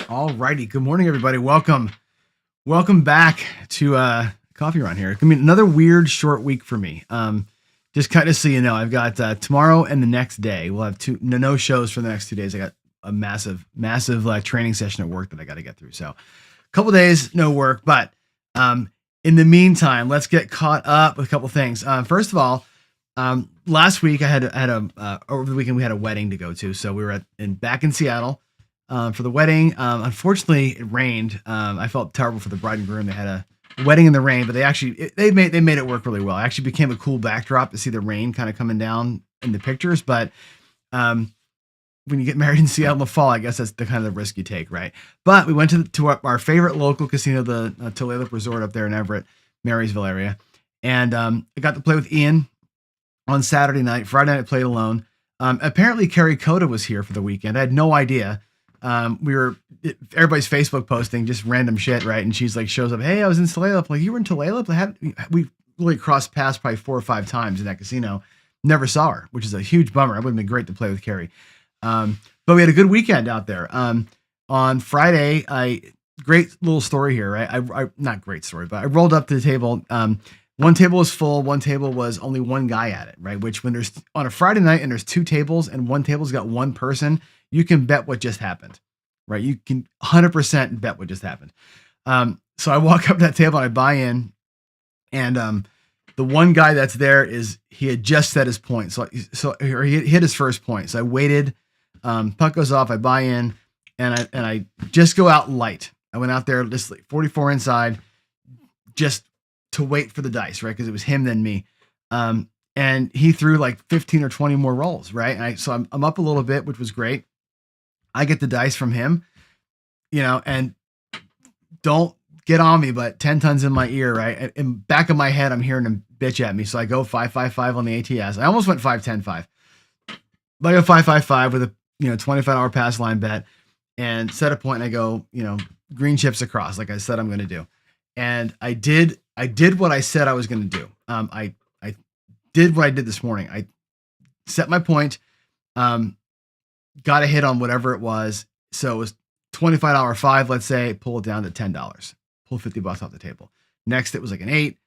All righty. Good morning, everybody. Welcome back to Coffee Run here. I mean, another weird short week for me. Just kind of so you know, I've got tomorrow and the next day. We'll have no shows for the next 2 days. I got a massive training session at work that I got to get through. So, a couple days, no work. But in the meantime, let's get caught up with a couple things. First of all, last week I had over the weekend we had a wedding to go to. So we were back in Seattle. For the wedding. Unfortunately, it rained. I felt terrible for the bride and groom. They had a wedding in the rain, but they made it work really well. It actually became a cool backdrop to see the rain kind of coming down in the pictures. But when you get married in Seattle in the fall, I guess that's the kind of the risk you take, right? But we went to our favorite local casino, the Tulalip Resort up there in Everett, Marysville area, and I got to play with Ian on Saturday night. Friday night I played alone. Apparently, Carrie Coda was here for the weekend. I had no idea. Everybody's Facebook posting just random shit, right? And she's like, shows up, hey, I was in Tulalip. Like, you were in Tulalip? We really crossed paths probably 4 or 5 times in that casino. Never saw her, which is a huge bummer. It would have been great to play with Carrie. But we had a good weekend out there. On Friday, great little story here, right? I not great story, but I rolled up to the table. One table was full. One table was only one guy at it, right? Which when there's on a Friday night and there's 2 tables and one table's got one person, you can bet what just happened, right? You can 100% bet what just happened. So I walk up to that table and I buy in, and the one guy that's there he had just set his point. Or he hit his first point. So I waited, puck goes off, I buy in, and I just go out light. I went out there just like 44 inside, just to wait for the dice, right? Because it was him then me. And he threw like 15 or 20 more rolls, right? And so I'm up a little bit, which was great. I get the dice from him, and don't get on me, but 10 tons in my ear, right? In back of my head, I'm hearing him bitch at me. So I go 5-5-5 on the ATS. I almost went 5-10-5. But I go 5-5-5 with a $25 pass line bet and set a point. And I go, green chips across, like I said I'm going to do. And I did what I said I was going to do. I did what I did this morning. I set my point. Got a hit on whatever it was. So it was $25 5, let's say, pull it down to $10, pull $50 off the table. Next, it was like an 8.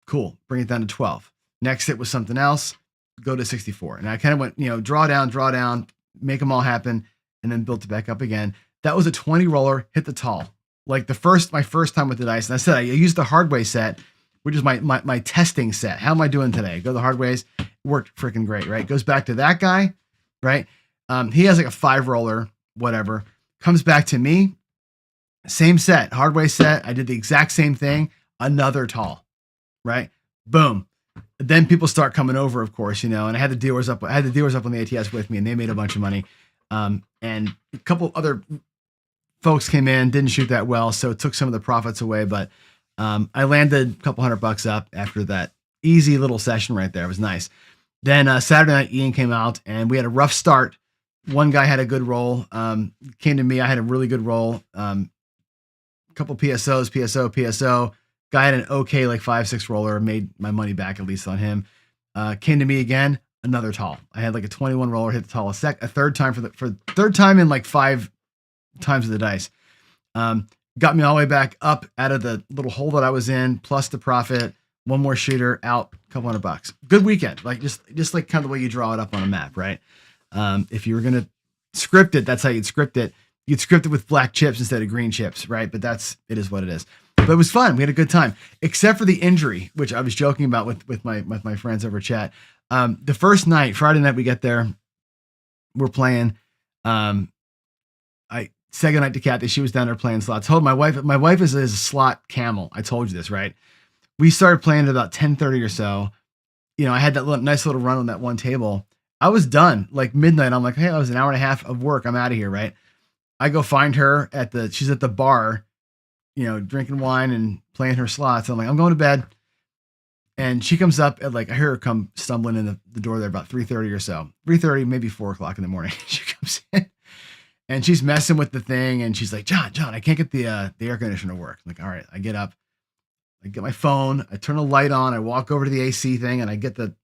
Cool. Bring it down to 12. Next, it was something else, go to 64. And I kind of went, draw down, make them all happen, and then built it back up again. That was a 20 roller, hit the tall. Like my first time with the dice. And I said, I used the hard way set, which is my testing set. How am I doing today? Go the hard ways. Worked freaking great, right? Goes back to that guy, right? He has like a 5 roller, whatever. Comes back to me, same set, hard way set. I did the exact same thing, another tall, right? Boom. Then people start coming over, of course, and I had the dealers up. I had the dealers up on the ATS with me, and they made a bunch of money. And a couple other folks came in, didn't shoot that well, so it took some of the profits away. But I landed a couple $100 up after that easy little session right there. It was nice. Then Saturday night, Ian came out, and we had a rough start. One guy had a good roll, came to me. I had a really good roll. Couple PSOs, PSO. Guy had an okay, like 5-6 roller, made my money back at least on him. Came to me again, another tall. I had like a 21 roller, hit the tall a third time for third time in like 5 times of the dice. Got me all the way back up out of the little hole that I was in, plus the profit. One more shooter out, a couple $100. Good weekend. Like just like kind of the way you draw it up on a map, right? If you were going to script it, that's how you'd script it. You'd script it with black chips instead of green chips, right? But it is what it is. But it was fun. We had a good time, except for the injury, which I was joking about with my friends over chat. The first night, Friday night, we get there, we're playing. I said goodnight to Kathy. She was down there playing slots. Told my wife is a slot camel. I told you this, right? We started playing at about 10:30 or so. I had that nice little run on that one table. I was done like midnight. I'm like, hey, I was an hour and a half of work. I'm out of here, right? I go find her she's at the bar, drinking wine and playing her slots. I'm like, I'm going to bed. And she comes up at I hear her come stumbling in the door there about 3:30 or so. 3:30, maybe 4 o'clock in the morning. She comes in and she's messing with the thing. And she's like, John, I can't get the air conditioner to work. I'm like, all right. I get up, I get my phone, I turn the light on, I walk over to the AC thing, and I get the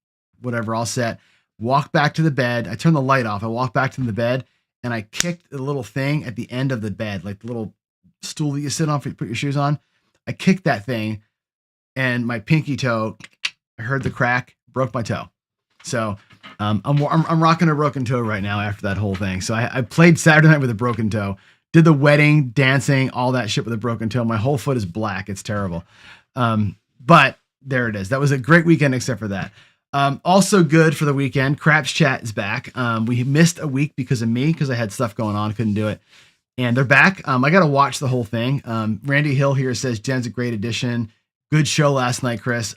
whatever all set. Walk back to the bed. I turn the light off. I walk back to the bed, and I kicked the little thing at the end of the bed, like the little stool that you sit on for you put your shoes on. I kicked that thing, and my pinky toe, I heard the crack, broke my toe. So I'm rocking a broken toe right now after that whole thing. So I played Saturday night with a broken toe, did the wedding, dancing, all that shit with a broken toe. My whole foot is black. It's terrible. But there it is. That was a great weekend except for that. Also good for the weekend. Craps Chat is back. We missed a week because of me, because I had stuff going on. Couldn't do it. And they're back. I got to watch the whole thing. Randy Hill here says Jen's a great addition. Good show last night, Chris.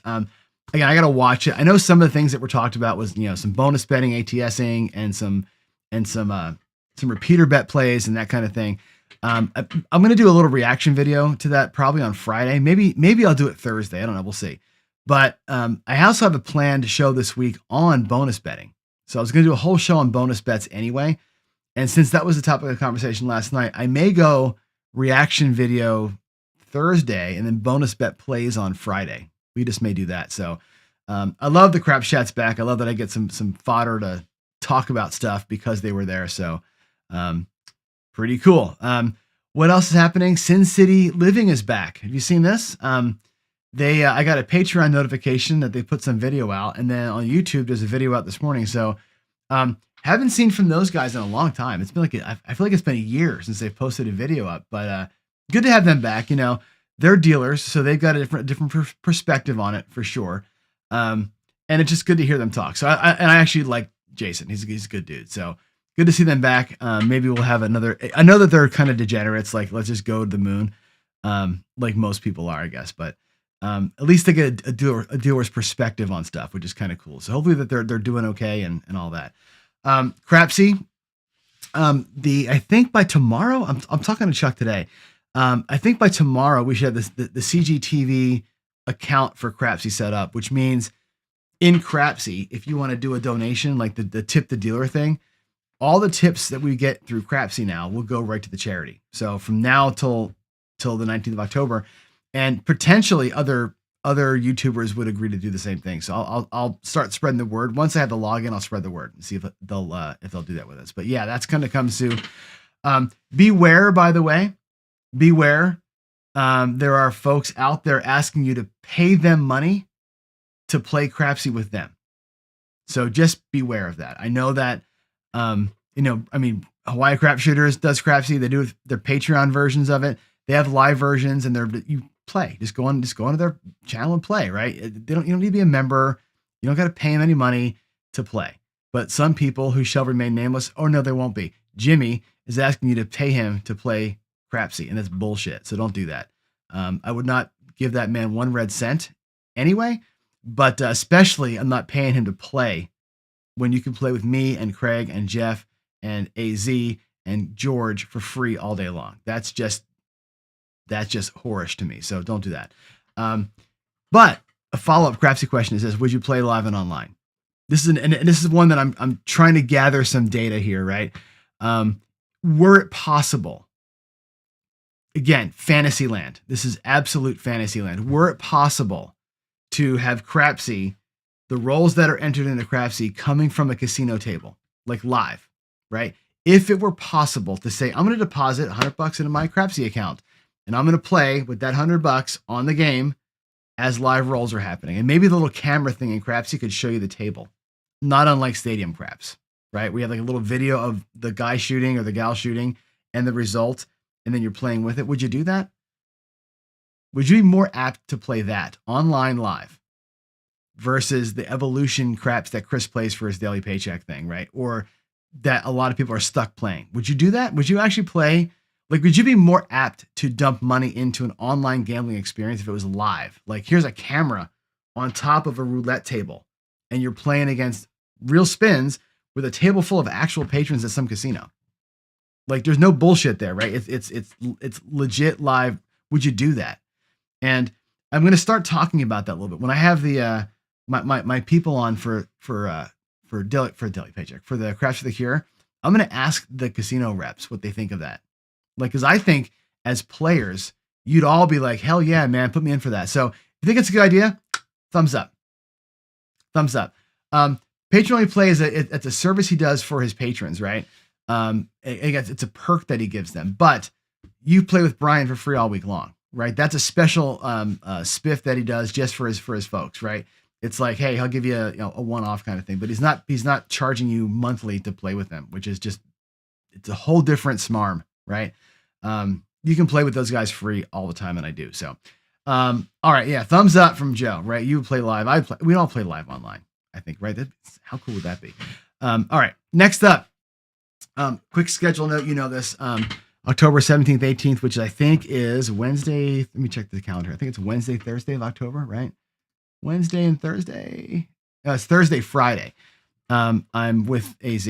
Again, I got to watch it. I know some of the things that were talked about was, some bonus betting, ATSing, and some repeater bet plays and that kind of thing. I'm going to do a little reaction video to that probably on Friday. Maybe I'll do it Thursday. I don't know. We'll see. But I also have a planned show this week on bonus betting. So I was going to do a whole show on bonus bets anyway. And since that was the topic of conversation last night, I may go reaction video Thursday and then bonus bet plays on Friday. We just may do that. So I love the Crap Chat's back. I love that I get some fodder to talk about stuff because they were there. So pretty cool. What else is happening? Sin City Living is back. Have you seen this? I got a Patreon notification that they put some video out, and then on YouTube there's a video out this morning. So haven't seen from those guys in a long time. It's been I feel like it's been a year since they've posted a video up, but good to have them back. They're dealers, so they've got a different perspective on it for sure. And it's just good to hear them talk. So I actually like Jason. He's a good dude. So good to see them back. Maybe we'll have another. I know that they're kind of degenerates. Like, let's just go to the moon, like most people are, I guess. But at least they get a dealer's perspective on stuff, which is kind of cool. So hopefully that they're doing okay and all that. Crapsy. I think by tomorrow, I'm talking to Chuck today. I think by tomorrow we should have the CGTV account for Crapsy set up, which means in Crapsy, if you want to do a donation, like the tip the dealer thing, all the tips that we get through Crapsy now will go right to the charity. So from now till the 19th of October, and potentially other YouTubers would agree to do the same thing. So I'll start spreading the word. Once I have the login, I'll spread the word and see if they'll do that with us. But yeah, that's going to come soon. Beware, by the way. Beware. There are folks out there asking you to pay them money to play Crapsy with them. So just beware of that. I know that, Hawaii Crap Shooters does Crapsy. They do their Patreon versions of it. They have live versions, and you play. Just go onto their channel and play. Right? You don't need to be a member. You don't got to pay them any money to play. But some people who shall remain nameless, or no, they won't be. Jimmy is asking you to pay him to play Crapsy, and that's bullshit. So don't do that. I would not give that man 1 red cent anyway, but especially I'm not paying him to play when you can play with me and Craig and Jeff and AZ and George for free all day long. That's just whorish to me. So don't do that. But a follow-up Crapsy question is this: would you play live and online? This is one that I'm trying to gather some data here, right? Were it possible? Again, fantasy land. This is absolute fantasy land. Were it possible to have Crapsy, the rolls that are entered into Crapsy coming from a casino table, like live, right? If it were possible to say, I'm going to deposit $100 into my Crapsy account, and I'm going to play with that $100 on the game as live rolls are happening. And maybe the little camera thing in Crapsy could show you the table, not unlike Stadium Craps, right? We have like a little video of the guy shooting or the gal shooting and the result, and then you're playing with it. Would you do that? Would you be more apt to play that online live versus the evolution craps that Chris plays for his daily paycheck thing, right? Or that a lot of people are stuck playing? Would you do that? Would you actually play? Like, would you be more apt to dump money into an online gambling experience if it was live? Like, here's a camera on top of a roulette table, and you're playing against real spins with a table full of actual patrons at some casino. Like, there's no bullshit there, right? It's legit live. Would you do that? And I'm going to start talking about that a little bit when I have the my people on for daily paycheck for the Crash for the Cure. I'm going to ask the casino reps what they think of that. Like, because I think as players, you'd all be like, hell yeah, man, put me in for that. So if you think it's a good idea, thumbs up. Thumbs up. Patron Only Play it's a service he does for his patrons, right? Again, it's a perk that he gives them, but you play with Brian for free all week long, right? That's a special spiff that he does just for his folks, right? It's like, hey, he'll give you a one-off kind of thing, but he's not charging you monthly to play with him, which is just, it's a whole different smarm, right? You can play with those guys free all the time, and I do. So, all right, yeah, thumbs up from Joe, right? You play live, we all play live online, I think, right? How cool would that be? All right, next up, quick schedule note, you know this, October 17th, 18th, which I think is Wednesday. Let me check the calendar. I think it's Wednesday, Thursday of October, right? Wednesday and Thursday. It's Thursday, Friday. I'm with AZ.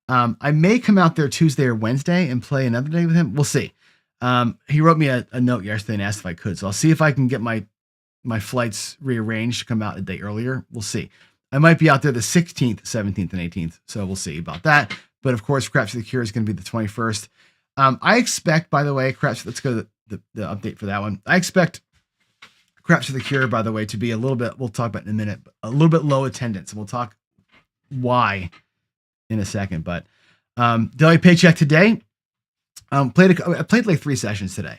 I may come out there Tuesday or Wednesday and play another day with him. We'll see. He wrote me a note yesterday and asked if I could. So I'll see if I can get my flights rearranged to come out a day earlier. We'll see. I might be out there the 16th, 17th, and 18th. So we'll see about that. But of course, Craps for the Cure is going to be the 21st. I expect, by the way, let's go to the update for that one. I expect Craps for the Cure, by the way, to be a little bit, we'll talk about it in a minute, but a little bit low attendance. And we'll talk why in a second. But daily paycheck today. I played like 3 sessions today.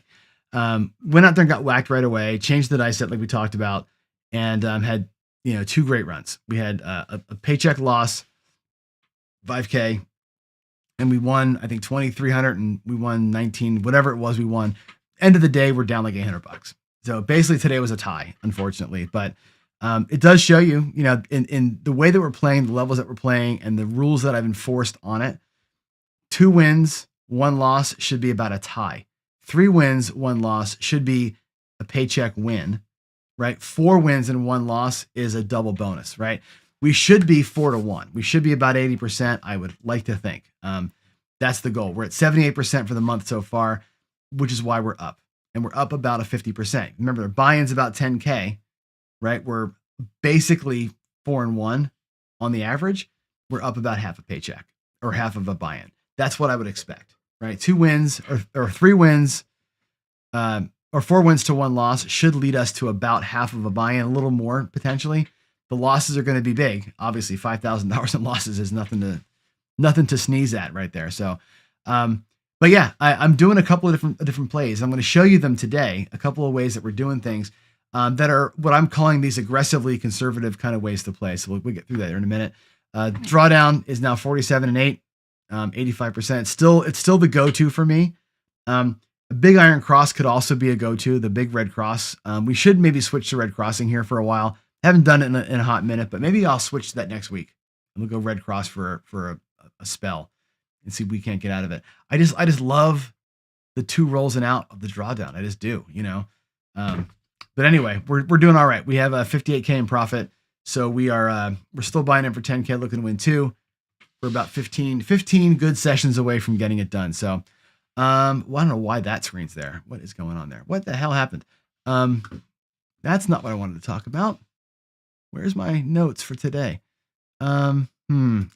Went out there and got whacked right away, changed the dice set like we talked about, and had 2 great runs. We had a paycheck loss, 5K. And we won, I think, 2,300, and we won 19, whatever it was we won. End of the day, we're down like $800. So basically today was a tie, unfortunately. But it does show you, in the way that we're playing, the levels that we're playing, and the rules that I've enforced on it, 2 wins, 1 loss should be about a tie. 3 wins, 1 loss should be a paycheck win, right? 4 wins and 1 loss is a double bonus, right? We should be 4-1. We should be about 80%. I would like to think. That's the goal. We're at 78% for the month so far, which is why we're up. And we're up about a 50%. Remember, the buy-in's about 10K, right? We're basically 4-1 on the average. We're up about half a paycheck or half of a buy-in. That's what I would expect, right? 2 wins or 3 wins or 4 wins to 1 loss should lead us to about half of a buy-in, a little more potentially. The losses are going to be big. Obviously, $5,000 in losses is nothing to sneeze at right there. So, but yeah, I'm doing a couple of different plays. I'm going to show you them today. A couple of ways that we're doing things that are what I'm calling these aggressively conservative kind of ways to play. So we'll get through that in a minute. Drawdown is now 47-8, 85%. It's still the go-to for me. A big iron cross could also be a go-to. The big red cross. We should maybe switch to red crossing here for a while. Haven't done it in a hot minute, but maybe I'll switch to that next week. And we'll go red cross for a spell and see if we can't get out of it. I just love the 2 rolls and out of the drawdown. I just do, But anyway, we're doing all right. We have a 58K in profit, so we're still buying in for 10K, looking to win 2. We're about 15 good sessions away from getting it done. So, I don't know why that screen's there. What is going on there? What the hell happened? That's not what I wanted to talk about. Where's my notes for today? Okay. I'm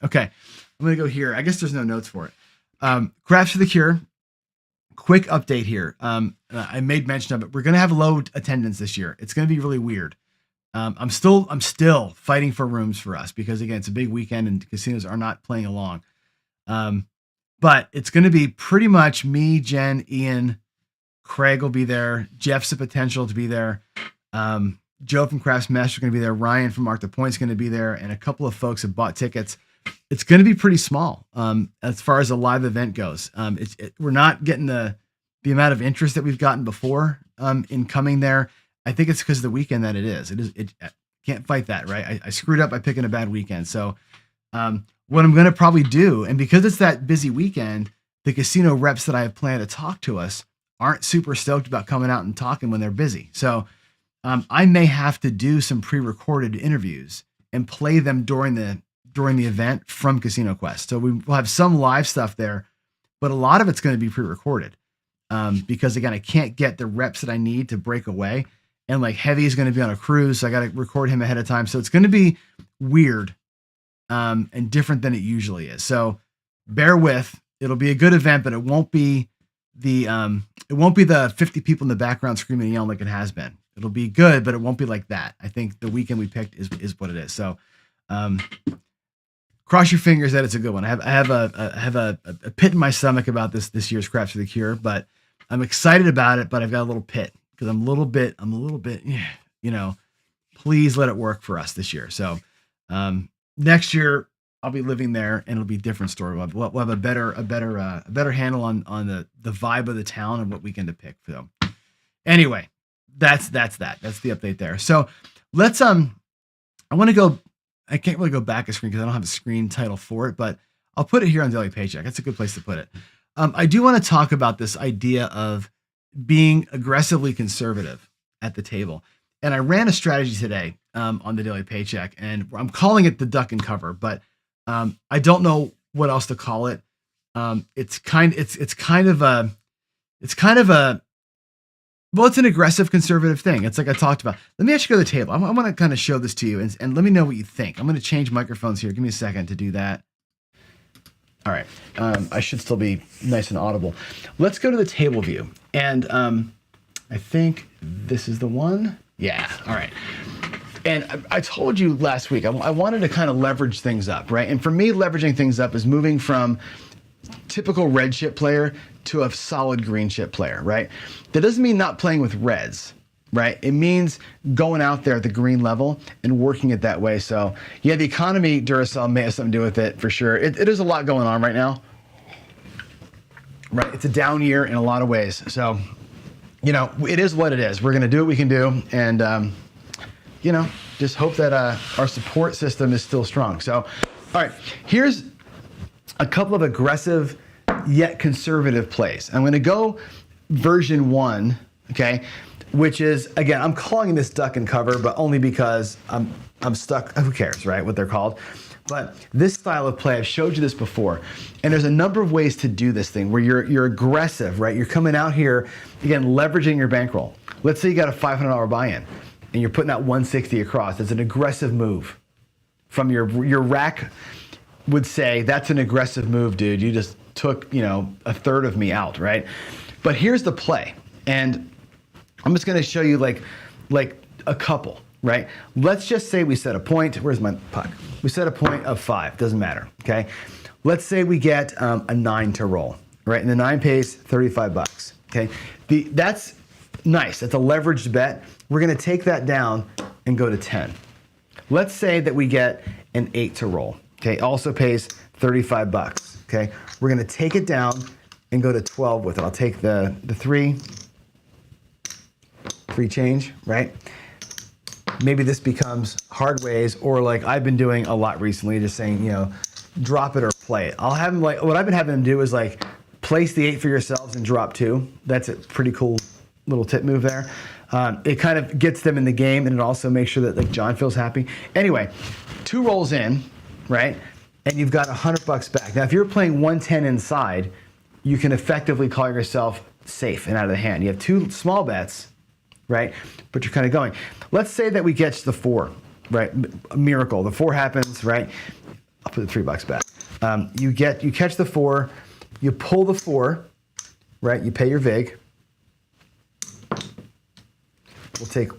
going to go here. I guess there's no notes for it. Craps for the Cure. Quick update here. I made mention of it. We're going to have low attendance this year. It's going to be really weird. I'm still fighting for rooms for us because again, it's a big weekend and casinos are not playing along. But it's going to be pretty much me, Jen, Ian, Craig will be there. Jeff's a potential to be there. Joe from Crafts Master is going to be there. Ryan from Mark the Point is going to be there. And a couple of folks have bought tickets. It's going to be pretty small as far as a live event goes. We're not getting the amount of interest that we've gotten before in coming there. I think it's because of the weekend that it is. It can't fight that, right? I screwed up by picking a bad weekend. So what I'm going to probably do, and because it's that busy weekend, the casino reps that I have planned to talk to us aren't super stoked about coming out and talking when they're busy. So I may have to do some pre-recorded interviews and play them during the event from Casino Quest. So we will have some live stuff there, but a lot of it's going to be pre-recorded because again, I can't get the reps that I need to break away. And like Heavy is going to be on a cruise, so I got to record him ahead of time. So it's going to be weird and different than it usually is. So bear with. It'll be a good event, but it won't be the 50 people in the background screaming and yelling like it has been. It'll be good, but it won't be like that. I think the weekend we picked is what it is. So cross your fingers that it's a good one. I have a pit in my stomach about this year's Craps for the Cure, but I'm excited about it. But I've got a little pit because I'm a little bit, please let it work for us this year. So next year I'll be living there, and it'll be a different story. We'll have a better handle on the vibe of the town and what weekend to pick. So anyway, that's the update there. So let's I can't really go back a screen because I don't have a screen title for it, but I'll put it here on Daily Paycheck. That's a good place to put it. I do want to talk about this idea of being aggressively conservative at the table. And I ran a strategy today on the Daily Paycheck, and I'm calling it the duck and cover, but I don't know what else to call it. It's kind of a well, it's an aggressive conservative thing. It's like I talked about. Let me actually go to the table. I want to kind of show this to you and let me know what you think. I'm going to change microphones here. Give me a second to do that. All right. I should still be nice and audible. Let's go to the table view. And I think this is the one. Yeah. All right. And I told you last week, I wanted to kind of leverage things up, right? And for me, leveraging things up is moving from typical red chip player to a solid green chip player, right? That doesn't mean not playing with reds, right? It means going out there at the green level and working it that way. So yeah, the economy Duracell may have something to do with it for sure. It is a lot going on right now, right? It's a down year in a lot of ways. So, it is what it is. We're going to do what we can do. And, just hope that our support system is still strong. So, all right, here's a couple of aggressive yet conservative plays. I'm going to go version 1, okay, which is, again, I'm calling this duck and cover, but only because I'm stuck. Who cares, right, what they're called? But this style of play, I've showed you this before, and there's a number of ways to do this thing where you're aggressive, right? You're coming out here, again, leveraging your bankroll. Let's say you got a $500 buy-in, and you're putting out 160 across. That's an aggressive move. From your rack would say, that's an aggressive move, dude. You just took, a third of me out, right? But here's the play. And I'm just going to show you like a couple, right? Let's just say we set a point. Where's my puck? We set a point of 5. Doesn't matter, okay? Let's say we get a 9 to roll, right? And the 9 pays $35, okay? That's nice. That's a leveraged bet. We're going to take that down and go to 10. Let's say that we get an 8 to roll, okay? Also pays $35, okay? We're going to take it down and go to 12 with it. I'll take the 3 change, right? Maybe this becomes hard ways, or like I've been doing a lot recently, just saying, drop it or play it. I'll have them what I've been having them do is like place the 8 for yourselves and drop 2. That's a pretty cool little tip move there. It kind of gets them in the game, and it also makes sure that like John feels happy. Anyway, 2 rolls in, right? And you've got $100 back. Now, if you're playing 110 inside, you can effectively call yourself safe and out of the hand. You have 2 small bets, right? But you're kind of going. Let's say that we get to the 4, right? A miracle. The 4 happens, right? I'll put the $3 back. You catch the 4, you pull the 4, right? You pay your vig. We'll take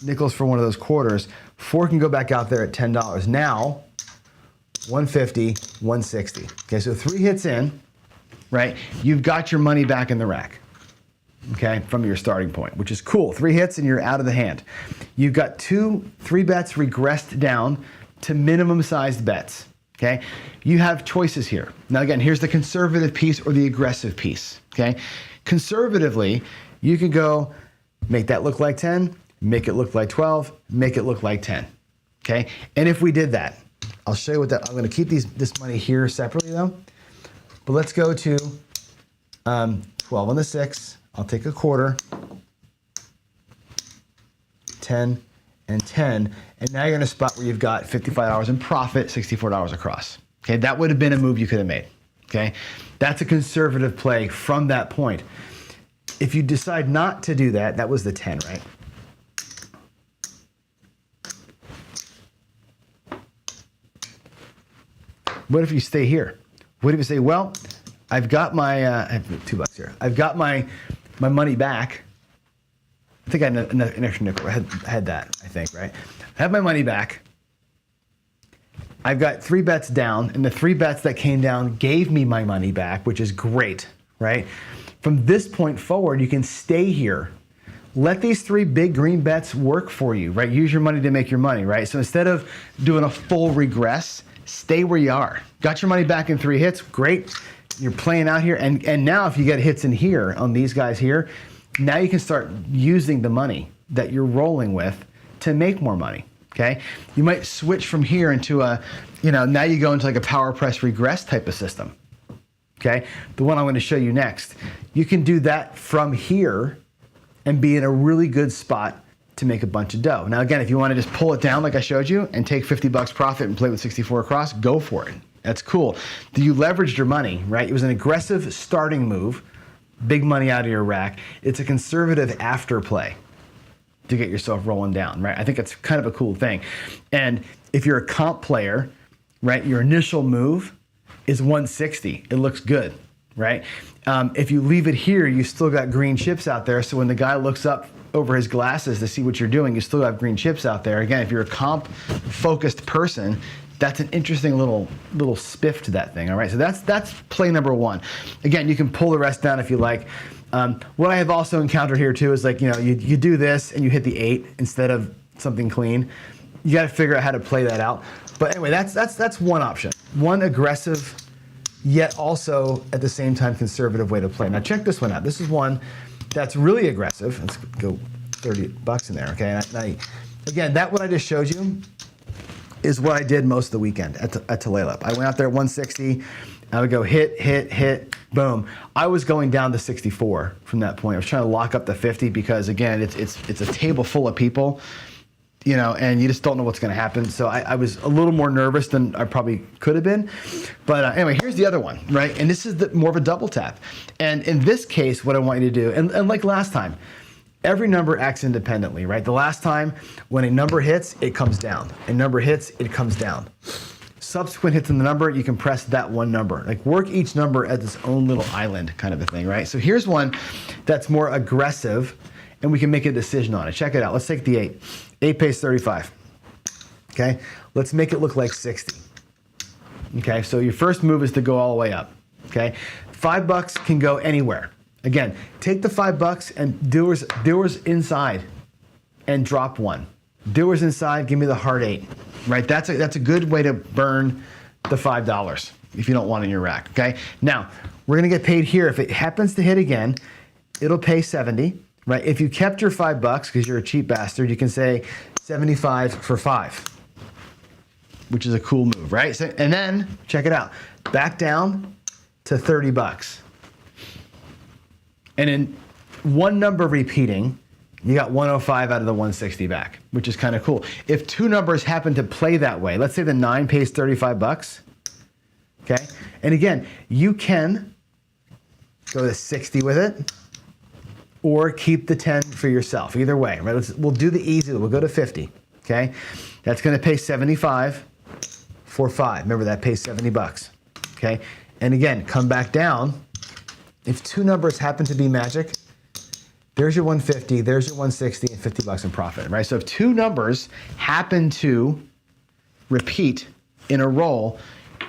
nickels for one of those quarters. 4 can go back out there at $10. Now, 150, 160. Okay, so 3 hits in, right? You've got your money back in the rack, okay, from your starting point, which is cool. 3 hits and you're out of the hand. You've got 3 bets regressed down to minimum sized bets, okay? You have choices here. Now again, here's the conservative piece or the aggressive piece, okay? Conservatively, you can go make that look like 10, make it look like 12, make it look like 10, okay? And if we did that, I'll show you what that, I'm gonna keep this money here separately though, but let's go to 12 on the 6, I'll take a quarter, 10 and 10, and now you're in a spot where you've got $55 in profit, $64 across, okay? That would have been a move you could have made, okay? That's a conservative play from that point. If you decide not to do that, that was the 10, right? What if you stay here? What if you say, well, I've got my, I have $2 here. I've got my money back. I think I had an extra nickel. I had that, I think, right? I have my money back. I've got 3 bets down, and the 3 bets that came down gave me my money back, which is great, right? From this point forward, you can stay here. Let these 3 big green bets work for you, right? Use your money to make your money, right? So instead of doing a full regress, stay where you are. Got your money back in 3 hits, great. You're playing out here, and now if you get hits in here on these guys here, now you can start using the money that you're rolling with to make more money, okay? You might switch from here into a, now you go into like a power press regress type of system, okay? The one I'm gonna show you next. You can do that from here and be in a really good spot to make a bunch of dough. Now again, if you wanna just pull it down like I showed you and take $50 profit and play with 64 across, go for it. That's cool. You leveraged your money, right? It was an aggressive starting move, big money out of your rack. It's a conservative after play to get yourself rolling down, right? I think it's kind of a cool thing. And if you're a comp player, right, your initial move is 160. It looks good, right? If you leave it here, you still got green chips out there. So when the guy looks up over his glasses to see what you're doing, you still have green chips out there. Again, if you're a comp focused person, that's an interesting little spiff to that thing, all right? So that's play number 1. Again, you can pull the rest down if you like. What I have also encountered here too is like, you do this and you hit the 8 instead of something clean. You got to figure out how to play that out. But anyway, that's one option. One aggressive, yet also at the same time conservative way to play. Now check this one out. This is one that's really aggressive. Let's go $30 in there, okay? Again, that what I just showed you is what I did most of the weekend at Tulalip. I went out there at 160. I would go hit, hit, hit, boom. I was going down to 64 from that point. I was trying to lock up the 50 because again, it's a table full of people, and you just don't know what's going to happen. So I was a little more nervous than I probably could have been. But anyway, here's the other one, right? And this is more of a double tap. And in this case, what I want you to do, and like last time, every number acts independently, right? The last time, when a number hits, it comes down. A number hits, it comes down. Subsequent hits in the number, you can press that one number. Like work each number as its own little island kind of a thing, right? So here's one that's more aggressive, and we can make a decision on it. Check it out. Let's take the 8. 8 pays 35, okay? Let's make it look like 60. Okay, so your first move is to go all the way up, okay? $5 can go anywhere. Again, take the $5 and doers inside and drop 1. Doers inside, give me the hard 8, right? That's a good way to burn the $5 if you don't want it in your rack, okay? Now, we're gonna get paid here. If it happens to hit again, it'll pay 70, right? If you kept your $5, because you're a cheap bastard, you can say 75 for 5, which is a cool move, right? So, and then, check it out, back down to $30. And in one number repeating, you got 105 out of the 160 back, which is kind of cool. If 2 numbers happen to play that way, let's say the 9 pays $35, okay? And again, you can go to 60 with it or keep the 10 for yourself, either way, right? We'll do the easy, we'll go to 50, okay? That's gonna pay 75 for 5. Remember, that pays $70, okay? And again, come back down. If 2 numbers happen to be magic, there's your 150, there's your 160, and $50 in profit, right? So if 2 numbers happen to repeat in a roll,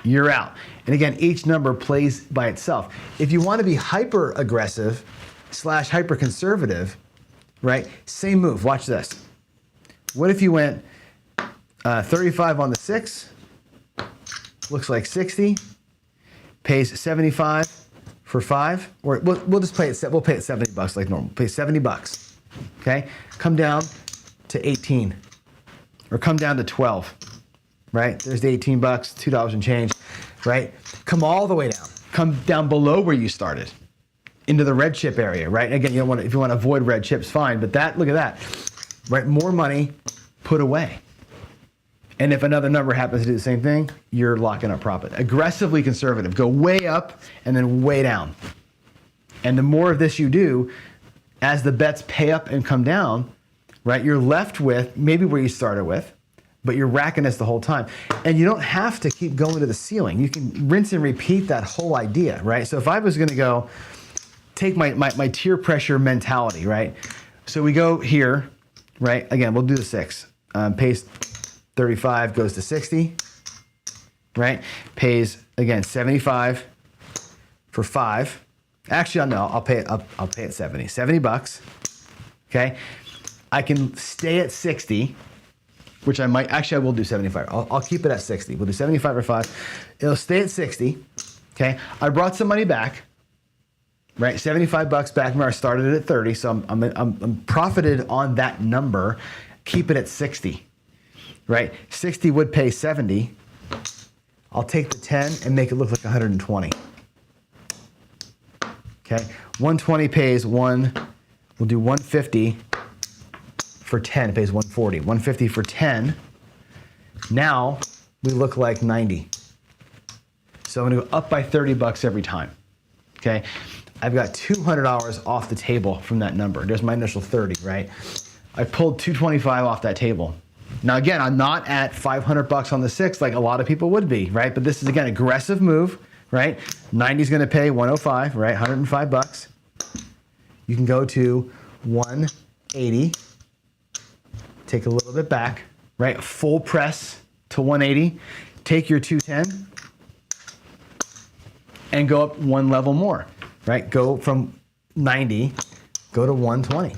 you're out. And again, each number plays by itself. If you want to be hyper aggressive / hyper conservative, right? Same move, watch this. What if you went 35 on the 6, looks like 60, pays 75, for 5, or we'll just play it. We'll pay it $70 like normal. Pay $70, okay? Come down to 18, or come down to 12, right? There's the $18, $2 and change, right? Come all the way down. Come down below where you started, into the red chip area, right? Again, if you want to avoid red chips, fine. But look at that, right? More money put away. And if another number happens to do the same thing, you're locking up profit. Aggressively conservative. Go way up and then way down. And the more of this you do, as the bets pay up and come down, right, you're left with maybe where you started with, but you're racking this the whole time. And you don't have to keep going to the ceiling. You can rinse and repeat that whole idea, right? So if I was gonna go take my tier pressure mentality, right? So we go here, right? Again, we'll do the 6. Paste 35 goes to 60. right? Pays, again, 75 for 5. Actually, no, I'll pay it 70. 70 bucks, okay? I can stay at 60, which I might, actually I will do 75. I'll keep it at 60. We'll do 75 or 5. It'll stay at 60, okay? I brought some money back, right? 75 bucks back where I started it at 30, so I'm profited on that number. Keep it at 60, right? 60 would pay 70. I'll take the 10 and make it look like 120. Okay, 120 pays 1, we'll do 150 for 10, pays 140. 150 for 10, now we look like 90. So I'm gonna go up by 30 bucks every time, okay? I've got $200 off the table from that number. There's my initial 30, right? I pulled 225 off that table. Now again, I'm not at 500 bucks on the 6 like a lot of people would be, right? But this is again, aggressive move, right? 90 is gonna pay 105, right? 105 bucks. You can go to 180, take a little bit back, right? Full press to 180, take your 210 and go up one level more, right? Go from 90, go to 120,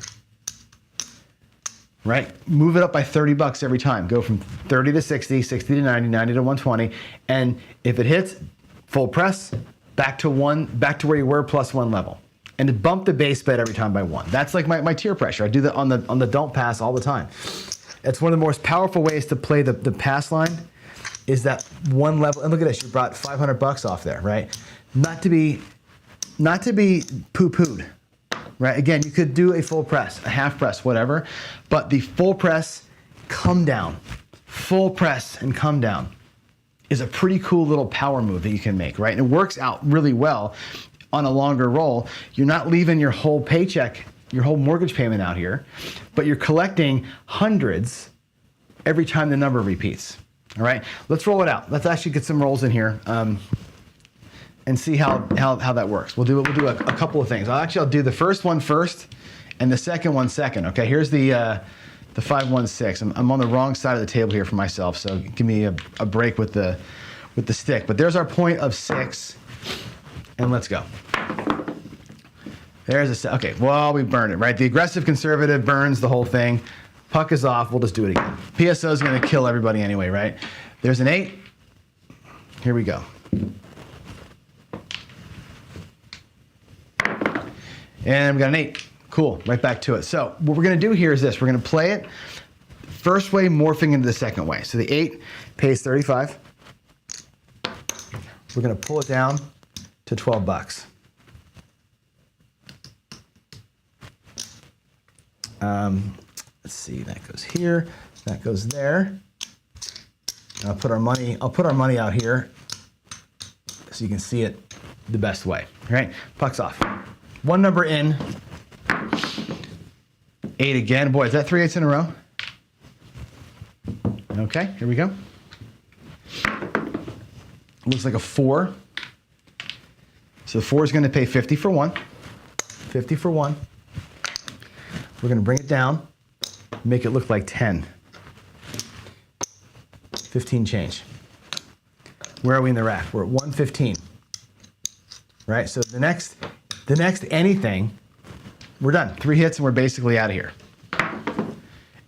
right? Move it up by 30 bucks every time. Go from 30 to 60, 60 to 90, 90 to 120. And if it hits, full press, back to where you were plus 1 level. And to bump the base bet every time by 1. That's like my tier pressure. I do that on the don't pass all the time. It's one of the most powerful ways to play the pass line is that 1 level. And look at this, you brought 500 bucks off there, right? Not to be poo-pooed, right? Again, you could do a full press, a half press, whatever, but the full press, come down, full press and come down is a pretty cool little power move that you can make, right? And it works out really well on a longer roll. You're not leaving your whole paycheck, your whole mortgage payment out here, but you're collecting hundreds every time the number repeats, all right? Let's roll it out. Let's actually get some rolls in here and see how that works. We'll do a couple of things. I'll do the first one first and the second one second, okay? Here's the 516. I'm on the wrong side of the table here for myself, so give me a break with the stick. But there's our point of 6, and let's go. There's okay, well, we burned it, right? The aggressive conservative burns the whole thing. Puck is off, we'll just do it again. PSO is gonna kill everybody anyway, right? There's an 8, here we go. And we got an 8. Cool, right back to it. So what we're gonna do here is this. We're gonna play it first way morphing into the second way. So the 8 pays 35. We're gonna pull it down to 12 bucks. Let's see, that goes here, that goes there. And I'll put our money out here so you can see it the best way. All right, puck's off. One number in. 8 again. Boy, is that 3 8s in a row? Okay, here we go. Looks like a 4. So the 4 is going to pay 50 for 1. 50 for 1. We're going to bring it down, make it look like 10. 15 change. Where are we in the rack? We're at 115. Right? So the next anything, we're done. 3 hits and we're basically out of here.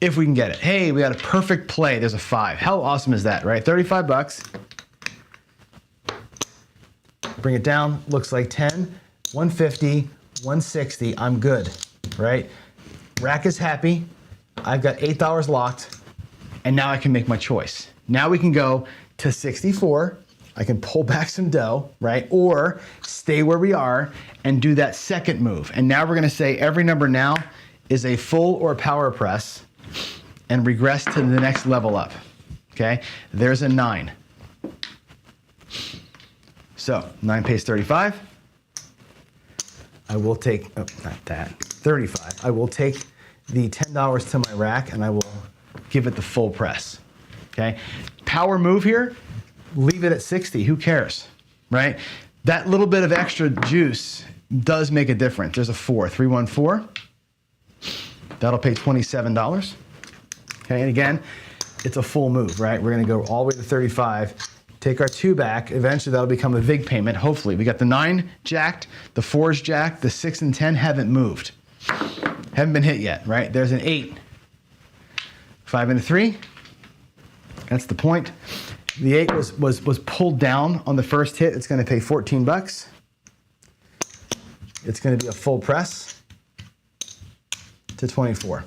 If we can get it. Hey, we got a perfect play. There's a 5. How awesome is that, right? 35 bucks. Bring it down. Looks like 10. 150, 160. I'm good, right? Rack is happy. I've got $8 locked. And now I can make my choice. Now we can go to 64. I can pull back some dough, right? Or stay where we are and do that second move. And now we're gonna say every number now is a full or power press and regress to the next level up, okay? There's a 9. So 9 pays 35. I will take, oh, not that, 35. I will take the $10 to my rack and I will give it the full press, okay? Power move here, leave it at 60, who cares, right? That little bit of extra juice does make a difference. There's a 4, 314. That'll pay $27. Okay, and again, it's a full move, right? We're gonna go all the way to 35, take our 2 back. Eventually that'll become a vig payment, hopefully. We got the 9 jacked, the 4's jacked, the 6 and 10 haven't moved. Haven't been hit yet, right? There's an 8. 5 and a 3. That's the point. The 8 was pulled down on the first hit. It's going to pay 14 bucks. It's going to be a full press to 24.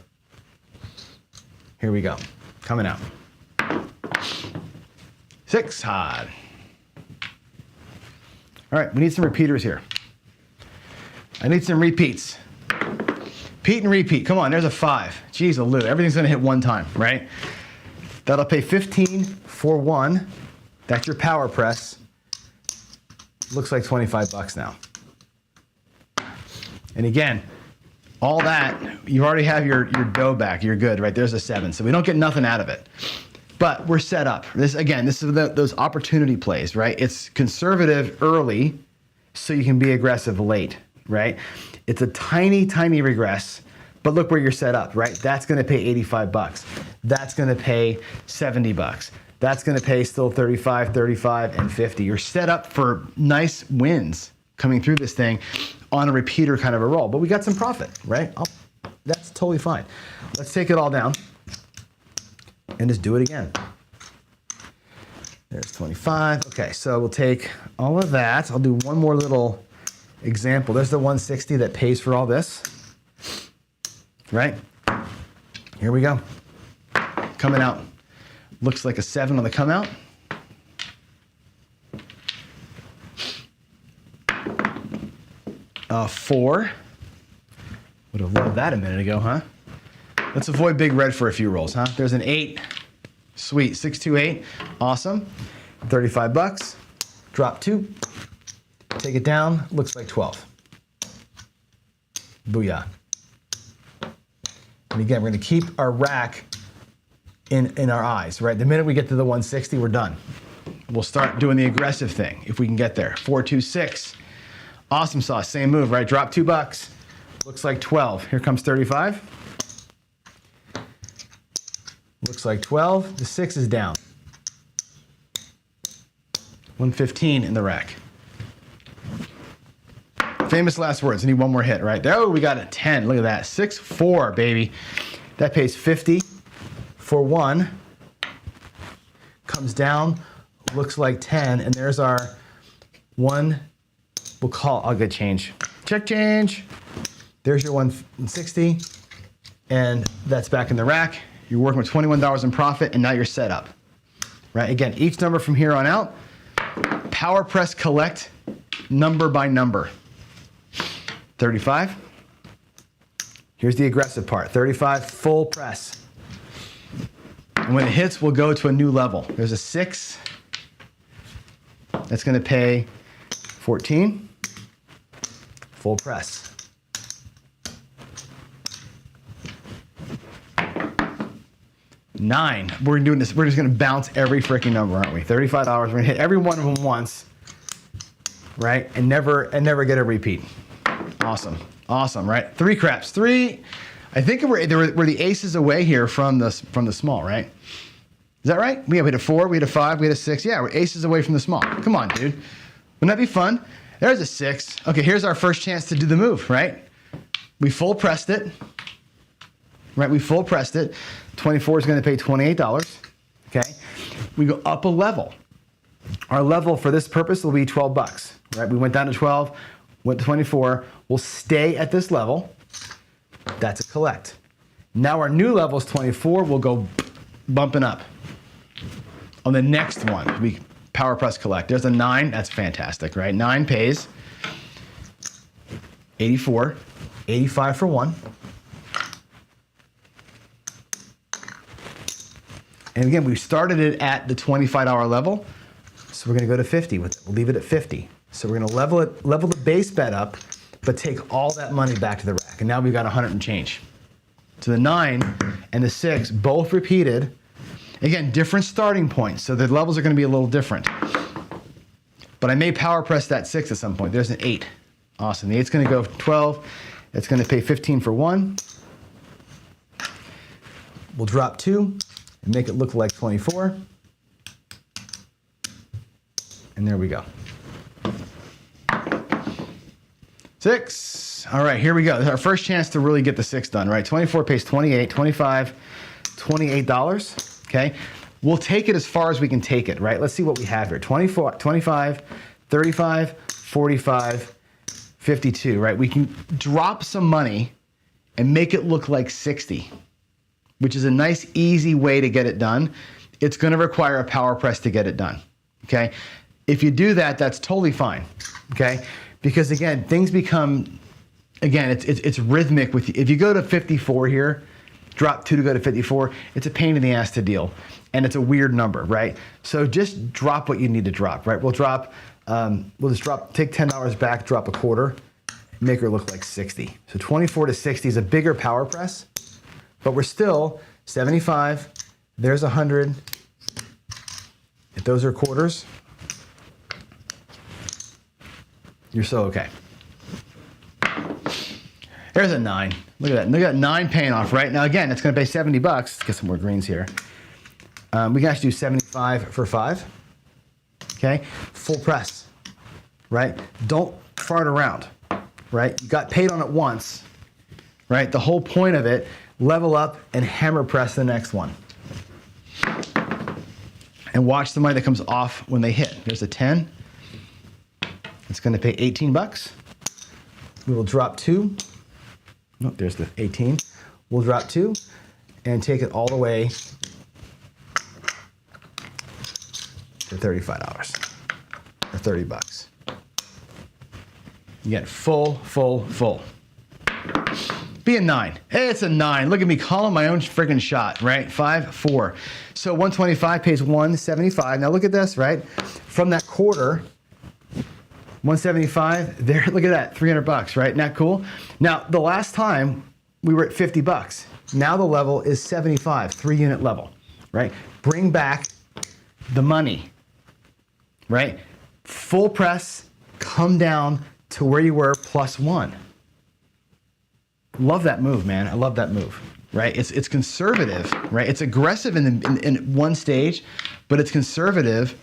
Here we go. Coming out. 6 hard. All right, we need some repeaters here. I need some repeats. Pete and repeat. Come on, there's a 5. Jeez, Lou. Everything's going to hit one time, right? That'll pay 15 for 1. That's your power press. Looks like 25 bucks now. And again, all that, you already have your dough back. You're good, right? There's a 7. So we don't get nothing out of it. But we're set up. This is those opportunity plays, right? It's conservative early so you can be aggressive late, right? It's a tiny, tiny regress, but look where you're set up, right? That's going to pay 85 bucks. That's going to pay 70 bucks. That's going to pay still 35, 35, and 50. You're set up for nice wins coming through this thing on a repeater kind of a roll. But we got some profit, right? That's totally fine. Let's take it all down and just do it again. There's 25. Okay, so we'll take all of that. I'll do one more little example. There's the 160 that pays for all this, right? Here we go. Coming out. Looks like a 7 on the come out. A 4. Would have loved that a minute ago, huh? Let's avoid big red for a few rolls, huh? There's an 8. Sweet. 628. Awesome. 35 bucks. Drop 2. Take it down. Looks like 12. Booyah. And again, we're going to keep our rack in our eyes, right? The minute we get to the 160, we're done. We'll start doing the aggressive thing if we can get there. 4, 2, 6. Awesome sauce. Same move, right? Drop 2 bucks. Looks like 12. Here comes 35. Looks like 12. The 6 is down. 115 in the rack. Famous last words. I need one more hit, right? Oh, we got a 10. Look at that. 6, 4, baby. That pays 50 for 1. Comes down. Looks like 10. And there's our 1. We'll call. I'll get change. Check change. There's your 160. And that's back in the rack. You're working with $21 in profit, and now you're set up. Right? Again, each number from here on out, power press collect number by number. 35. Here's the aggressive part. 35, full press. And when it hits, we'll go to a new level. There's a 6. That's going to pay 14. Full press. 9. We're doing this. We're just going to bounce every freaking number, aren't we? $35. We're going to hit every one of them once, right? And never get a repeat. Awesome. Awesome, right? 3 craps. 3. I think we're the aces away here from the small, right? Is that right? We had a 4, we had a 5, we had a 6. Yeah, we're aces away from the small. Come on, dude. Wouldn't that be fun? There's a 6. Okay, here's our first chance to do the move, right? We full pressed it. Right, we full pressed it. 24 is going to pay $28. Okay, we go up a level. Our level for this purpose will be 12 bucks. Right, we went down to 12, went to 24. We'll stay at this level. That's a collect. Now our new level is 24. We'll go bumping up. On the next one, we power press collect. There's a 9. That's fantastic, right? 9 pays 84, 85 for 1. And again, we started it at the $25 level, so we're going to go to 50 with it. We'll leave it at 50. So we're going to level the base bet up, but take all that money back to the rack. And now we've got 100 and change. So the 9 and the 6 both repeated. Again, different starting points, so the levels are going to be a little different. But I may power press that 6 at some point. There's an 8. Awesome. The 8's going to go 12. It's going to pay 15 for 1. We'll drop 2. Make it look like 24. And there we go. 6. All right, here we go. This is our first chance to really get the 6 done, right? 24 pays 28, 25, $28, okay? We'll take it as far as we can take it, right? Let's see what we have here. 24, 25, 35, 45, 52, right? We can drop some money and make it look like 60, which is a nice, easy way to get it done. It's gonna require a power press to get it done, okay? If you do that, that's totally fine, okay? Because again, things become, again, it's rhythmic with you. If you go to 54 here, drop 2 to go to 54, it's a pain in the ass to deal. And it's a weird number, right? So just drop what you need to drop, right? We'll drop, we'll just drop, take $10 back, drop a quarter, make her look like 60. So 24 to 60 is a bigger power press, but we're still 75, there's 100. If those are quarters, you're so okay. There's a 9. Look at that. Look at that 9 paying off right now. Again, it's going to pay $70. Let's get some more greens here. We can actually do 75 for 5. Okay, full press. Right. Don't fart around. Right. You got paid on it once. Right. The whole point of it: level up and hammer press the next one. And watch the money that comes off when they hit. There's a 10. It's going to pay $18. We will drop 2. Nope, there's the 18. We'll drop 2 and take it all the way to $35 or $30. You get full. Be a 9. Hey, it's a 9. Look at me calling my own friggin' shot, right? 5, 4. So 125 pays 175. Now look at this, right? From that quarter, 175 there. Look at that, $300, right? Isn't that cool? Now the last time we were at $50. Now the level is 75, 3-unit level, right? Bring back the money, right? Full press, come down to where you were +1. Love that move, man. I love that move, right? It's conservative, right? It's aggressive in one stage, but it's conservative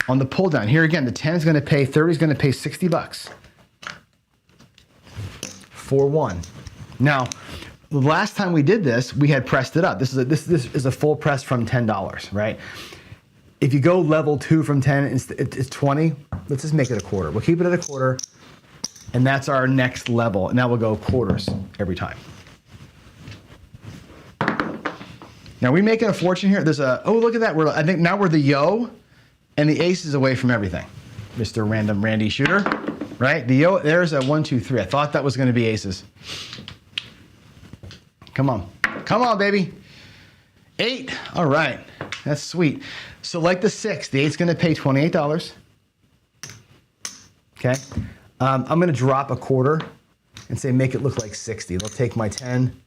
on the pull down. Here again, the 10 is going to pay, 30 is going to pay $60 for 1. Now, the last time we did this, we had pressed it up. This is a full press from $10, right? If you go level 2 from 10, it's 20. Let's just make it a quarter. We'll keep it at a quarter, and that's our next level. And now we'll go quarters every time. Now, we making a fortune here? There's a, oh, look at that. I think now we're the yo, and the ace is away from everything. Mr. Random Randy Shooter, right? The yo, there's a 1, 2, 3. I thought that was going to be aces. Come on. Come on, baby. 8. All right. That's sweet. So like the 6, the 8's going to pay $28. Okay. I'm going to drop a quarter and say make it look like 60. They'll take my 10,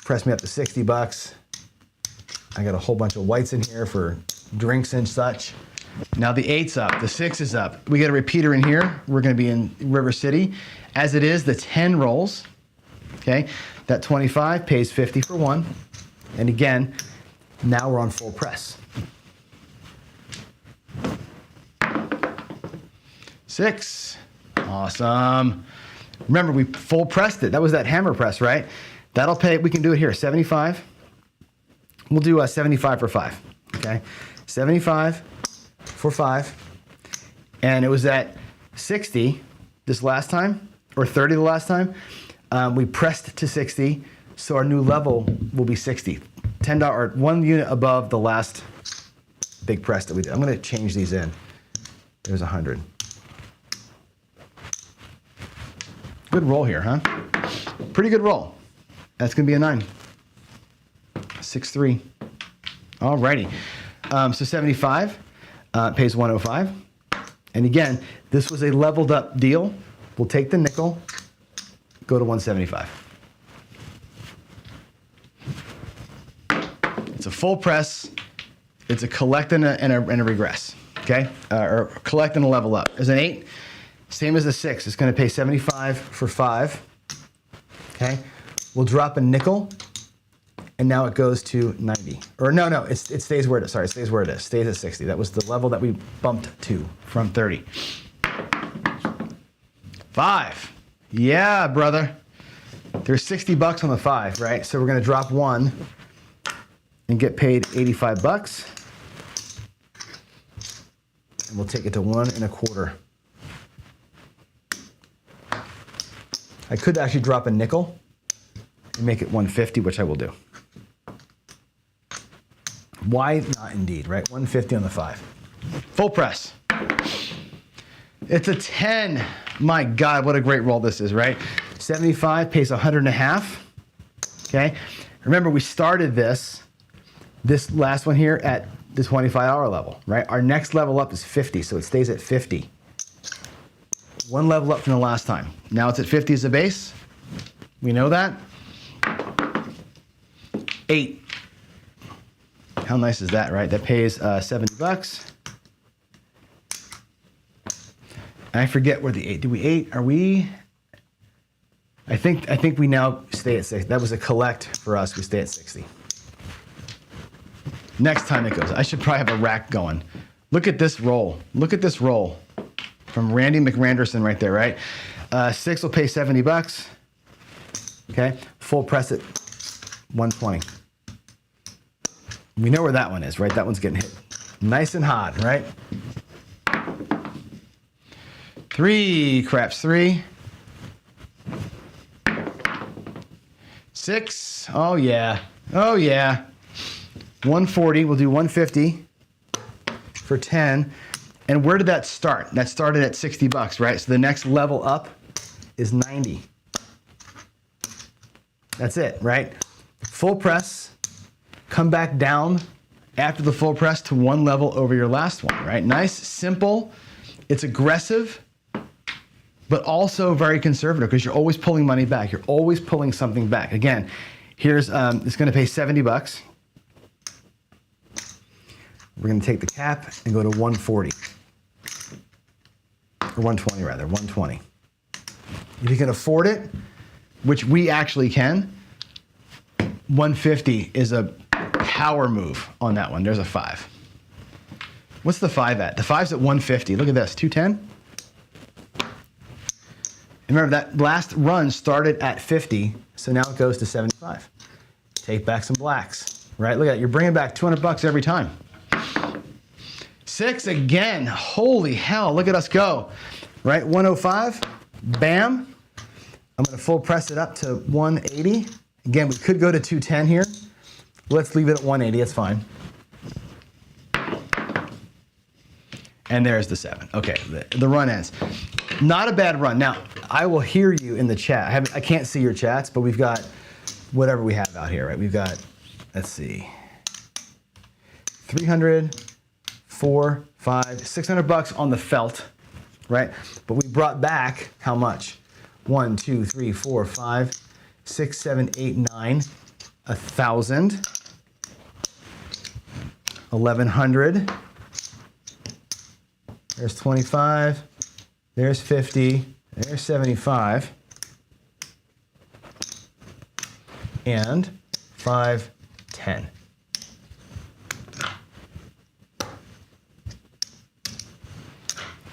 press me up to $60. I got a whole bunch of whites in here for drinks and such. Now the 8's up, the 6 is up. We got a repeater in here. We're going to be in River City. As it is, the 10 rolls. Okay, that 25 pays 50 for 1. And again, now we're on full press. 6, awesome. Remember, we full pressed it. That was that hammer press, right? That'll pay, we can do it here, 75. We'll do a 75 for 5, okay? 75 for 5. And it was at 60 this last time, or 30 the last time. We pressed to 60, so our new level will be 60. $10, or 1 unit above the last big press that we did. I'm gonna change these in. There's 100. Good roll here, huh? Pretty good roll. That's gonna be a 9. 6, 3. Alrighty. So 75 pays 105. And again, this was a leveled up deal. We'll take the nickel, go to 175. It's a full press. It's a collect and a regress, okay? Or collect and a level up. There's an 8, same as the 6. It's gonna pay 75 for 5, okay? We'll drop a nickel and now it goes to 90. Or no, it stays where it is. Sorry, it stays where it is. Stays at 60. That was the level that we bumped to from 30. 5. Yeah, brother. There's 60 bucks on the 5, right? So we're gonna drop 1 and get paid 85 bucks. And we'll take it to 1 1/4. I could actually drop a nickel and make it 150, which I will do. Why not indeed, right? 150 on the 5. Full press. It's a 10. My God, what a great roll this is, right? 75 pays 100.5. Okay. Remember, we started this last one here at the $25 level, right? Our next level up is 50, so it stays at 50. 1 level up from the last time. Now it's at 50 as a base. We know that. 8. How nice is that, right? That pays 70 bucks. I forget where the 8. Did we 8? Are we? I think we now stay at 60. That was a collect for us. We stay at 60. Next time it goes. I should probably have a rack going. Look at this roll. Look at this roll from Randy McRanderson right there, right? 6 will pay 70 bucks. Okay. Full press it 120. We know where that one is, right? That one's getting hit nice and hot, right? 3, craps 3. 6, oh yeah, oh yeah. 140, we'll do 150 for 10. And where did that start? That started at 60 bucks, right? So the next level up is 90. That's it, right? Full press, come back down after the full press to 1 level over your last one, right? Nice, simple, it's aggressive, but also very conservative because you're always pulling money back. You're always pulling something back. Again, here's, it's gonna pay 70 bucks. We're gonna take the cap and go to 140. Or 120 rather, 120. If you can afford it, which we actually can, 150 is a power move on that one. There's a 5. What's the 5 at? The 5's at 150. Look at this, 210. Remember that last run started at 50, so now it goes to 75. Take back some blacks, right? Look at that, you're bringing back 200 bucks every time. 6 again, holy hell, look at us go. Right, 105, bam. I'm gonna full press it up to 180. Again, we could go to 210 here. Let's leave it at 180, it's fine. And there's the 7. Okay, the run ends. Not a bad run. Now, I will hear you in the chat. I can't see your chats, but we've got whatever we have out here, right? We've got, let's see, 300, 4, 5, 600 bucks on the felt, right? But we brought back how much? 1, 2, 3, 4, 5, 6, 7, 8, 9, 1,000, 1,100. There's 25. There's 50. There's 75. And 5, 10.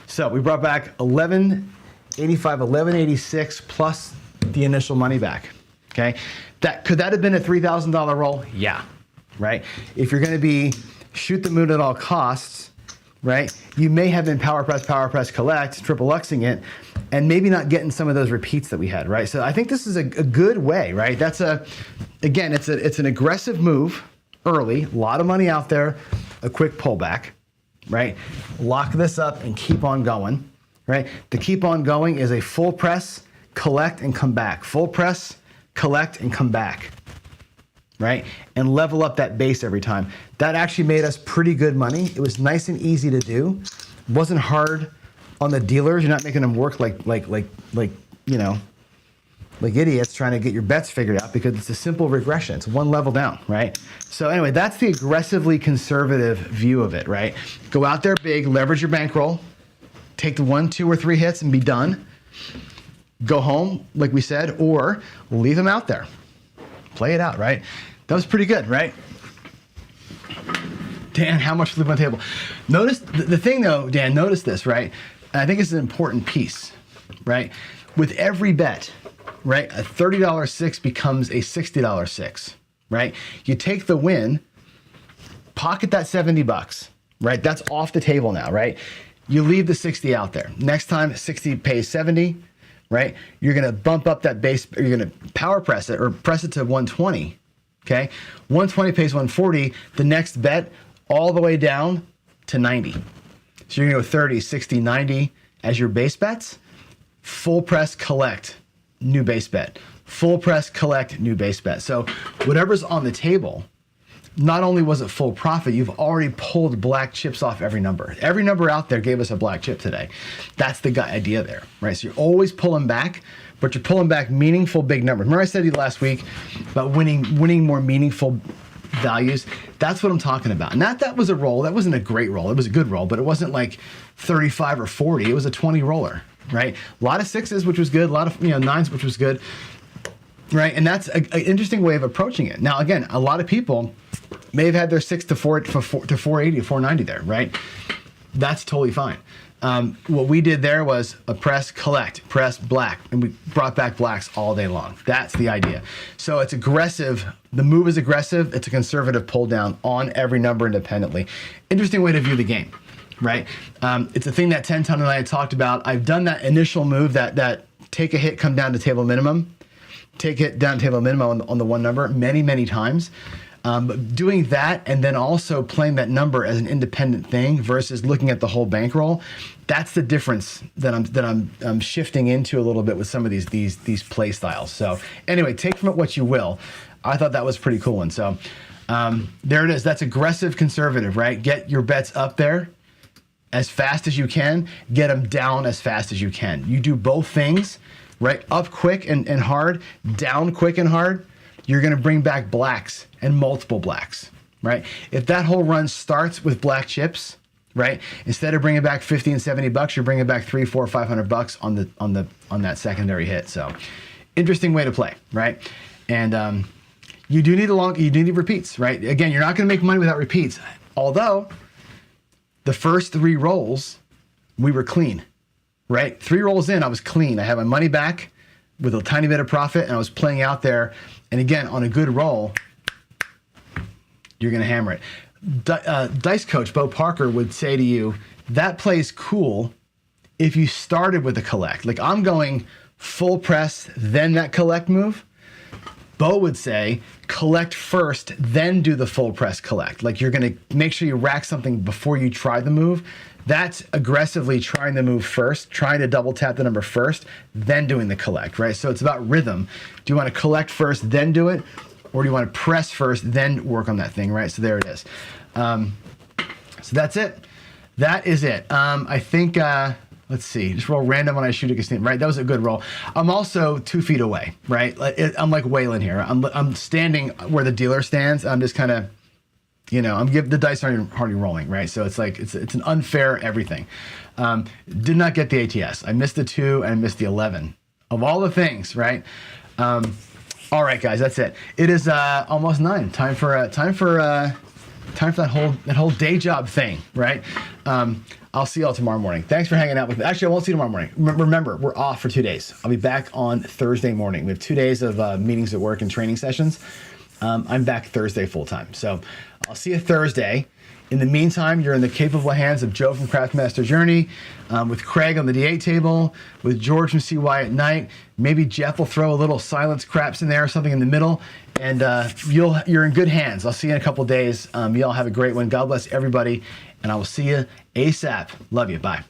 So we brought back 1185, 1186 plus the initial money back. Okay, could that have been a $3,000 roll? Yeah, right. If you're going to be shoot the moon at all costs, right? You may have been power press, collect, triple Luxing it, and maybe not getting some of those repeats that we had, right? So I think this is a good way, right? That's again, it's an aggressive move early, a lot of money out there, a quick pullback, right? Lock this up and keep on going, right? The keep on going is a full press, collect, and come back. Full press, collect, and come back, right? And level up that base every time. That actually made us pretty good money. It was nice and easy to do. Wasn't hard on the dealers. You're not making them work like you know, like idiots trying to get your bets figured out because it's a simple regression. It's 1 level down, right? So anyway, that's the aggressively conservative view of it, right? Go out there big, leverage your bankroll, take the 1, 2, or 3 hits and be done. Go home, like we said, or leave them out there. Play it out, right? That was pretty good, right? Dan, how much leave on the table? Notice the thing though, Dan, notice this, right? And I think it's an important piece, right? With every bet, right, a $30 six becomes a $60 six, right? You take the win, pocket that $70, right? That's off the table now, right? You leave the 60 out there. Next time 60 pays 70, right? You're gonna bump up that base, you're gonna power press it or press it to 120, okay? 120 pays 140, the next bet all the way down to 90. So you're gonna go 30, 60, 90 as your base bets. Full press, collect, new base bet. Full press, collect, new base bet. So whatever's on the table, not only was it full profit, you've already pulled black chips off every number. Every number out there gave us a black chip today. That's the idea there, right? So you're always pulling back, but you're pulling back meaningful big numbers. Remember I said to you last week about winning more meaningful values? That's what I'm talking about. And that was a roll. That wasn't a great roll. It was a good roll, but it wasn't like 35 or 40. It was a 20 roller, right? A lot of sixes, which was good. A lot of nines, which was good, right? And that's an interesting way of approaching it. Now, again, a lot of people may have had their 6 to 480 or 490 there, right? That's totally fine. What we did there was a press, collect, press, black, and we brought back blacks all day long. That's the idea. So it's aggressive. The move is aggressive. It's a conservative pull down on every number independently. Interesting way to view the game, right? It's a thing that 10 Ton and I had talked about. I've done that initial move that take a hit, come down to table minimum, take it down to table minimum on the one number many, many times. But doing that and then also playing that number as an independent thing versus looking at the whole bankroll, that's the difference that I'm shifting into a little bit with some of these play styles. So anyway, take from it what you will. I thought that was a pretty cool one. So there it is. That's aggressive conservative, right? Get your bets up there as fast as you can. Get them down as fast as you can. You do both things, right? Up quick and hard, down quick and hard. You're gonna bring back blacks and multiple blacks, right? If that whole run starts with black chips, right? Instead of bringing back 50 and 70 bucks, you're bringing back $300, $400, $500 on that secondary hit. So, interesting way to play, right? And you do need repeats, right? Again, you're not gonna make money without repeats. Although the first 3 rolls, we were clean, right? 3 rolls in, I was clean. I had my money back with a tiny bit of profit, and I was playing out there. And again, on a good roll, you're gonna hammer it. Dice coach Bo Parker would say to you, that plays cool if you started with a collect. Like I'm going full press, then that collect move. Bo would say, collect first, then do the full press collect. Like you're gonna make sure you rack something before you try the move. That's aggressively trying the move first, trying to double tap the number first, then doing the collect, right? So it's about rhythm. Do you want to collect first, then do it? Or do you want to press first, then work on that thing, right? So there it is. So that's it. That is it. I think, let's see, just roll random when I shoot a casino, right? That was a good roll. I'm also 2 feet away, right? I'm like Waylon here. I'm standing where the dealer stands. I'm just kind of, the dice aren't hardly rolling, right? So it's like, it's an unfair everything. Did not get the ATS. I missed the 2 and I missed the 11. Of all the things, right? All right, guys, that's it. It is almost 9. Time for that whole day job thing, right? I'll see y'all tomorrow morning. Thanks for hanging out with me. Actually, I won't see you tomorrow morning. Remember, we're off for 2 days. I'll be back on Thursday morning. We have 2 days of meetings at work and training sessions. I'm back Thursday full time. So I'll see you Thursday. In the meantime, you're in the capable hands of Joe from Craftmaster Journey, with Craig on the D8 table, with George from CY at night. Maybe Jeff will throw a little silence craps in there or something in the middle, and you're in good hands. I'll see you in a couple days. Y'all have a great one. God bless everybody, and I will see you ASAP. Love you. Bye.